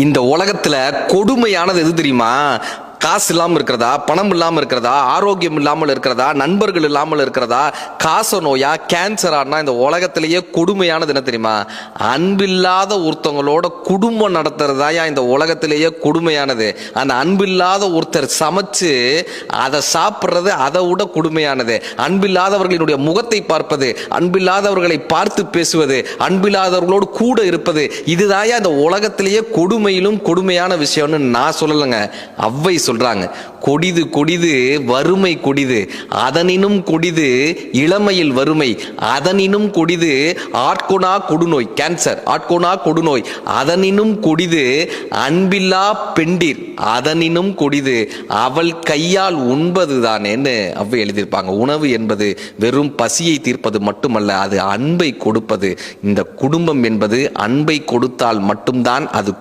இந்த உலகத்துல கொடுமையானது எது தெரியுமா? காசு இல்லாமல் இருக்கிறதா, பணம் இல்லாமல் இருக்கிறதா, ஆரோக்கியம் இல்லாமல் இருக்கிறதா, நண்பர்கள் இல்லாமல் இருக்கிறதா, காச நோயா, கேன்சரானா, இந்த உலகத்திலேயே கொடுமையானது என்ன தெரியுமா? அன்பில்லாத ஒருத்தவங்களோட குடும்பம் நடத்துறதாயா இந்த உலகத்திலேயே கொடுமையானது. அந்த அன்பில்லாத ஒருத்தர் சமைச்சு அதை சாப்பிட்றது அதை விட கொடுமையானது. அன்பில்லாதவர்களினுடைய முகத்தை பார்ப்பது, அன்பில்லாதவர்களை பார்த்து பேசுவது, அன்பில்லாதவர்களோடு கூட இருப்பது, இதுதாயா இந்த உலகத்திலேயே கொடுமையிலும் கொடுமையான விஷயம்னு நான் சொல்லலைங்க. அவ்வை சொல்றாங்க, கொடிது கொடிது வறுமை கொடிது, அதனினும் கொடிது இளமையில் வறுமை, அதனினும் கொடிது ஆட்கொணா கொடுநோய், கேன்சர் ஆட்கொணா கொடுநோய், அதனினும் கொடிது அன்பில்லா பெண்டீர், அதனினும் கொடிது அவள் கையால் உண்பதுதானேன்னு அவ்வை எழுதியிருப்பாங்க. உணவு என்பது வெறும் பசியை தீர்ப்பது மட்டுமல்ல, அது அன்பை கொடுப்பது. இந்த குடும்பம் என்பது அன்பை கொடுத்தால் மட்டும்தான் அது